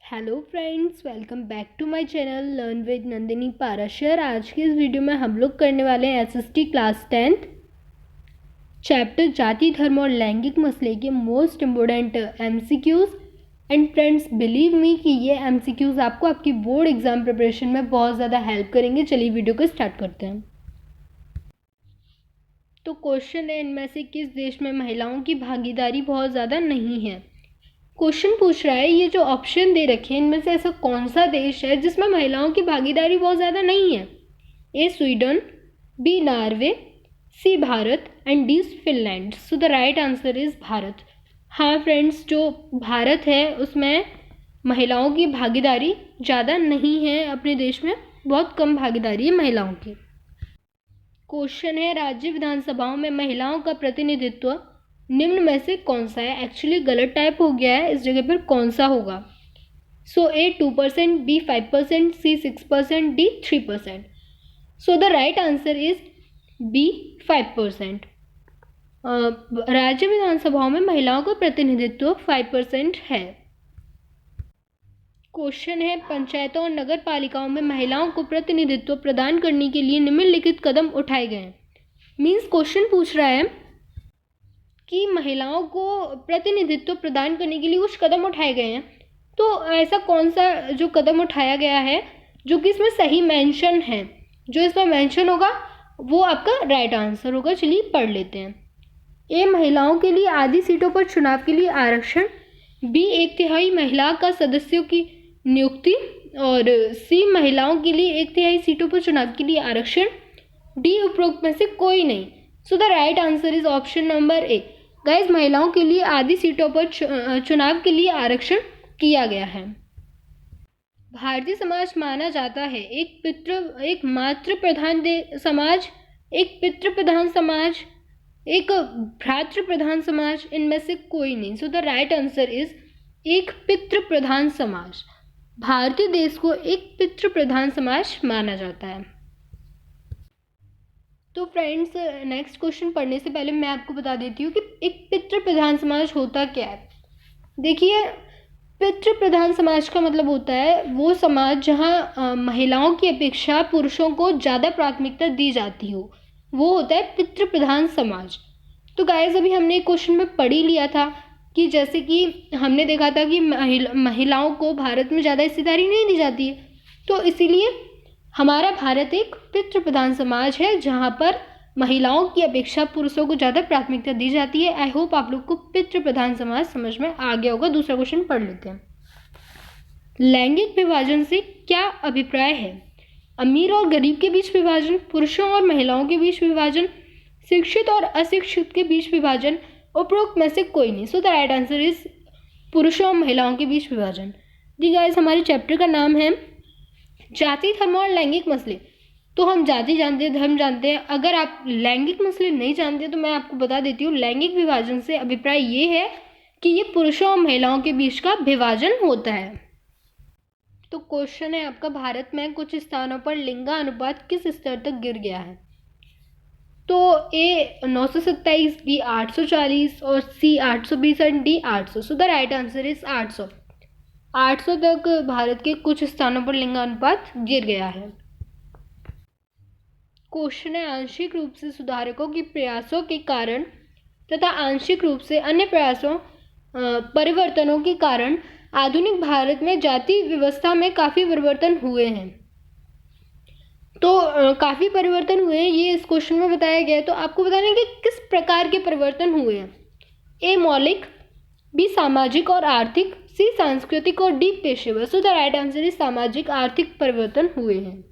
Hello friends, welcome back to my channel learn with Nandini Parashar. आज के इस वीडियो में हम लोग करने वाले हैं एसएसटी क्लास 10 चैप्टर जाति धर्म और लैंगिक मसले के most important MCQs. And friends, believe me कि ये एमसीक्यूज आपको आपकी बोर्ड एग्जाम प्रिपरेशन में बहुत ज़्यादा हेल्प करेंगे। चलिए वीडियो को स्टार्ट करते हैं। तो क्वेश्चन है, इनमें से किस देश में महिलाओं की भागीदारी बहुत ज़्यादा नहीं है। क्वेश्चन पूछ रहा है, ये जो ऑप्शन दे रखे हैं इनमें से ऐसा कौन सा देश है जिसमें महिलाओं की भागीदारी बहुत ज़्यादा नहीं है। A Sweden, B Norway, C Bharat and D Finland. So the right answer is Bharat. हाँ फ्रेंड्स, जो भारत है उसमें महिलाओं की भागीदारी ज़्यादा नहीं है। अपने देश में बहुत कम भागीदारी है महिलाओं की। क्वेश्चन है, राज्य विधानसभाओं में महिलाओं का प्रतिनिधित्व निम्न में से कौन सा है। एक्चुअली गलत टाइप हो गया है, इस जगह पर कौन सा होगा। So A 2%, B 5%, C 6%, D 3%। So the right answer is B 5%। राज्य विधानसभाओं में महिलाओं का प्रतिनिधित्व 5% है। क्वेश्चन है, पंचायतों और नगर पालिकाओं में महिलाओं को प्रतिनिधित्व प्रदान करने के लिए निम्नलिखित कदम उठाए गए हैं। मीन्स क्वेश्चन पूछ रहा है कि महिलाओं को प्रतिनिधित्व प्रदान करने के लिए कुछ कदम उठाए गए हैं, तो ऐसा कौन सा जो कदम उठाया गया है जो कि इसमें सही मेंशन है। जो इसमें मेंशन होगा वो आपका राइट आंसर होगा। चलिए पढ़ लेते हैं। ए महिलाओं के लिए आधी सीटों पर चुनाव के लिए आरक्षण, बी 1/3 महिला का सदस्यों की नियुक्ति, और सी महिलाओं के लिए 1/3 सीटों पर चुनाव के लिए आरक्षण, डी उपरोक्त में से कोई नहीं। सो the right answer is option number A. Guys, महिलाओं के लिए आधी सीटों पर चुनाव के लिए आरक्षण किया गया है। भारतीय समाज माना जाता है एक मातृ प्रधान समाज, एक पितृ प्रधान समाज, एक भ्रातृ प्रधान समाज, इनमें से कोई नहीं। सो द राइट आंसर इज एक पितृ प्रधान समाज। भारतीय देश को एक पितृ प्रधान समाज माना जाता है। तो फ्रेंड्स, नेक्स्ट क्वेश्चन पढ़ने से पहले मैं आपको बता देती हूँ कि एक पितृ प्रधान समाज होता क्या है। देखिए, पितृ प्रधान समाज का मतलब होता है वो समाज जहाँ महिलाओं की अपेक्षा पुरुषों को ज़्यादा प्राथमिकता दी जाती हो, वो होता है पितृ प्रधान समाज। तो गाइस, अभी हमने एक क्वेश्चन में पढ़ ही लिया था कि जैसे कि हमने देखा था कि महिलाओं को भारत में ज़्यादा हिस्सेदारी नहीं दी जाती है, तो इसीलिए हमारा भारत एक पितृ प्रधान समाज है जहाँ पर महिलाओं की अपेक्षा पुरुषों को ज़्यादा प्राथमिकता दी जाती है। आई होप आप लोग को पितृ प्रधान समाज समझ में आ गया होगा। दूसरा क्वेश्चन पढ़ लेते हैं। लैंगिक विभाजन से क्या अभिप्राय है। अमीर और गरीब के बीच विभाजन, पुरुषों और महिलाओं के बीच विभाजन, शिक्षित और अशिक्षित के बीच विभाजन, उपरोक्त में से कोई नहीं। सो द राइट आंसर इज पुरुषों और महिलाओं के बीच विभाजन। दी गाइस, हमारे चैप्टर का नाम है जाति धर्म और लैंगिक मसले। तो हम जाति जानते हैं, धर्म जानते हैं। अगर आप लैंगिक मसले नहीं जानते तो मैं आपको बता देती हूँ, लैंगिक विभाजन से अभिप्राय ये है कि ये पुरुषों और महिलाओं के बीच का विभाजन होता है। तो क्वेश्चन है आपका, भारत में कुछ स्थानों पर लिंगानुपात किस स्तर तक गिर गया है। तो ए 927, बी 840 और सी 820 और D 800। So the right answer is 800। 800 तक भारत के कुछ स्थानों पर लिंगानुपात गिर गया है। क्वेश्चन है, आंशिक रूप से सुधारकों के प्रयासों के कारण तथा आंशिक रूप से अन्य प्रयासों परिवर्तनों के कारण आधुनिक भारत में जाति व्यवस्था में काफ़ी परिवर्तन हुए हैं। तो काफ़ी परिवर्तन हुए हैं, ये इस क्वेश्चन में बताया गया है। तो आपको बताना है कि किस प्रकार के परिवर्तन हुए हैं। ए मौलिक, बी सामाजिक और आर्थिक, सी सांस्कृतिक और डी पेशेवर। सो द राइट आंसर इज सामाजिक आर्थिक परिवर्तन हुए हैं।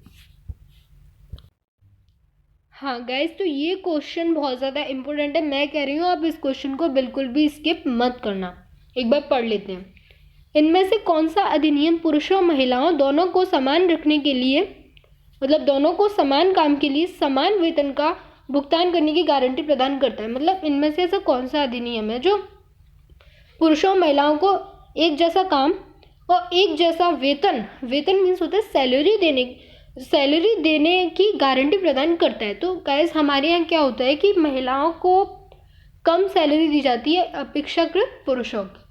हाँ गाइस, तो ये क्वेश्चन बहुत ज़्यादा इंपॉर्टेंट है। मैं कह रही हूँ आप इस क्वेश्चन को बिल्कुल भी स्किप मत करना। एक बार पढ़ लेते हैं। इनमें से कौन सा अधिनियम पुरुषों और महिलाओं दोनों को समान रखने के लिए, मतलब दोनों को समान काम के लिए समान वेतन का भुगतान करने की गारंटी प्रदान करता है। मतलब इनमें से ऐसा कौन सा अधिनियम है जो पुरुषों और महिलाओं को एक जैसा काम और एक जैसा वेतन मीन्स होता है सैलरी देने की गारंटी प्रदान करता है। तो गाइस, हमारे यहाँ क्या होता है कि महिलाओं को कम सैलरी दी जाती है अपेक्षाकृत पुरुषों की।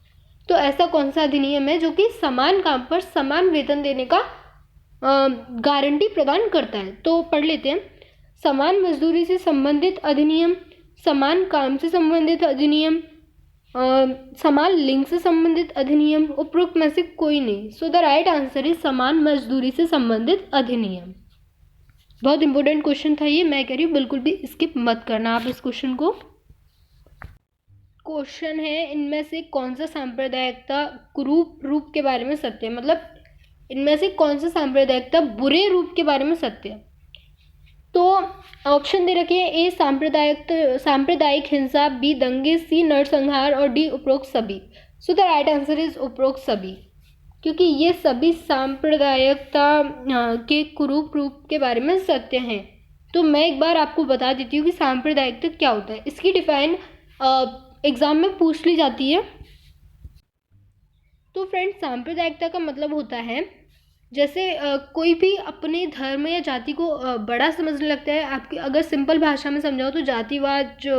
तो ऐसा कौन सा अधिनियम है जो कि समान काम पर समान वेतन देने का गारंटी प्रदान करता है? तो पढ़ लेते हैं। समान मजदूरी से संबंधित अधिनियम, समान काम से संबंधित अधिनियम, समान लिंग से संबंधित अधिनियम, उपरोक्त में से कोई नहीं। सो द राइट आंसर इज समान मजदूरी से संबंधित अधिनियम। बहुत इंपॉर्टेंट क्वेश्चन था ये, मैं कह रही हूँ बिल्कुल भी स्किप मत करना आप इस क्वेश्चन को। क्वेश्चन है, इनमें से कौन सा सांप्रदायिकता कुरूप रूप के बारे में सत्य है? मतलब इनमें से कौन सा सांप्रदायिकता बुरे रूप के बारे में सत्य है? तो ऑप्शन दे रखे हैं, ए सांप्रदायिक हिंसा, बी दंगे, सी नरसंहार और डी उपरोक्त सभी। So the right answer is उपरोक्त सभी, क्योंकि ये सभी सांप्रदायिकता के कुरूप रूप के बारे में सत्य हैं। तो मैं एक बार आपको बता देती हूँ कि सांप्रदायिकता क्या होता है। इसकी डिफाइन एग्जाम में पूछ ली जाती है। तो फ्रेंड्स, सांप्रदायिकता का मतलब होता है जैसे कोई भी अपने धर्म या जाति को बड़ा समझने लगता है। आपकी अगर सिंपल भाषा में समझाओ तो जातिवाद जो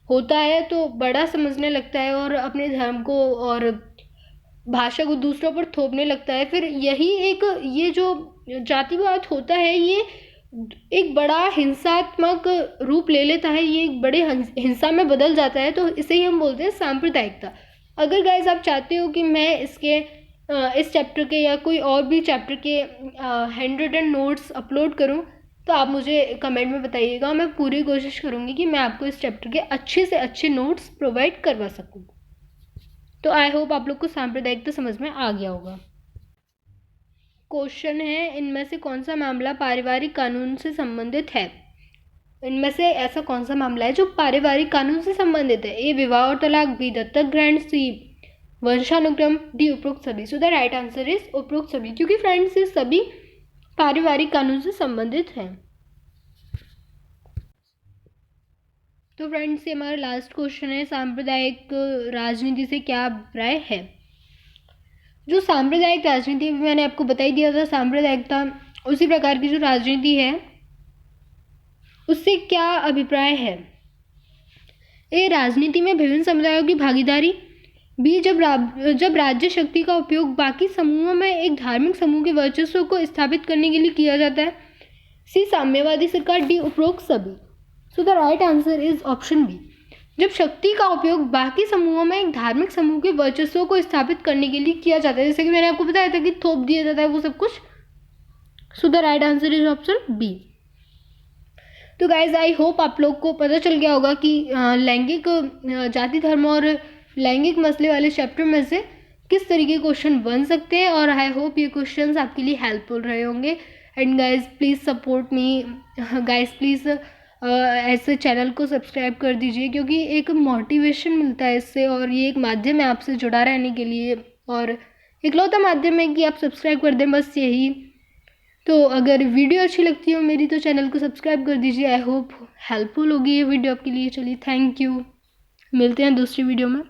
होता है तो बड़ा समझने लगता है और अपने धर्म को और भाषा को दूसरों पर थोपने लगता है। फिर यही ये जो जातिवाद होता है ये एक बड़ा हिंसात्मक रूप ले लेता है, ये एक बड़े हिंसा में बदल जाता है। तो इसे ही हम बोलते हैं सांप्रदायिकता। अगर गाइस आप चाहते हो कि मैं इस चैप्टर के या कोई और भी चैप्टर के हैंड रिटन नोट्स अपलोड करूं तो आप मुझे कमेंट में बताइएगा। मैं पूरी कोशिश करूंगी कि मैं आपको इस चैप्टर के अच्छे से अच्छे नोट्स प्रोवाइड करवा सकूं। तो आई होप आप लोग को सांप्रदायिकता समझ में आ गया होगा। क्वेश्चन है, इनमें से कौन सा मामला पारिवारिक कानून से संबंधित है? इनमें से ऐसा कौन सा मामला है जो पारिवारिक कानून से संबंधित है? ए विवाह और तलाक, बी दत्तक ग्रहण, सी वंशानुक्रम, डी उपरोक्त सभी। So the right answer is उपरोक्त सभी, क्योंकि फ्रेंड्स ये सभी पारिवारिक कानून से संबंधित हैं। तो फ्रेंड्स, ये हमारा लास्ट क्वेश्चन है, सांप्रदायिक राजनीति से क्या अभिप्राय है? जो सांप्रदायिक राजनीति मैंने आपको बता ही दिया था, सांप्रदायिकता उसी प्रकार की जो राजनीति है उससे क्या अभिप्राय है? ए राजनीति में विभिन्न समुदायों की भागीदारी, बी जब राज्य शक्ति का उपयोग बाकी समूहों में एक धार्मिक समूह के वर्चस्व को स्थापित करने के लिए किया जाता है, सी साम्यवादी सरकार, डी उपरोक्त सभी। So the right answer is option B, जब शक्ति का उपयोग बाकी समूहों में एक धार्मिक समूह के वर्चस्व को स्थापित करने के लिए किया जाता है, जैसे कि मैंने आपको बताया था कि थोप दिया जाता है वो सब कुछ। So the right answer is option B. तो गाइज आई होप आप लोग को पता चल गया होगा कि लैंगिक जाति धर्म और लैंगिक मसले वाले चैप्टर में से किस तरीके के क्वेश्चन बन सकते हैं, और आई होप ये क्वेश्चंस आपके लिए हेल्पफुल रहे होंगे। And guys please support me, guys please ऐसे चैनल को सब्सक्राइब कर दीजिए, क्योंकि एक मोटिवेशन मिलता है इससे, और ये एक माध्यम है आपसे जुड़ा रहने के लिए, और इकलौता माध्यम है कि आप सब्सक्राइब कर दें, बस यही। तो अगर वीडियो अच्छी लगती हो मेरी तो चैनल को सब्सक्राइब कर दीजिए। आई होप हेल्पफुल होगी ये वीडियो आपके लिए। चलिए, थैंक यू, मिलते हैं दूसरी वीडियो में।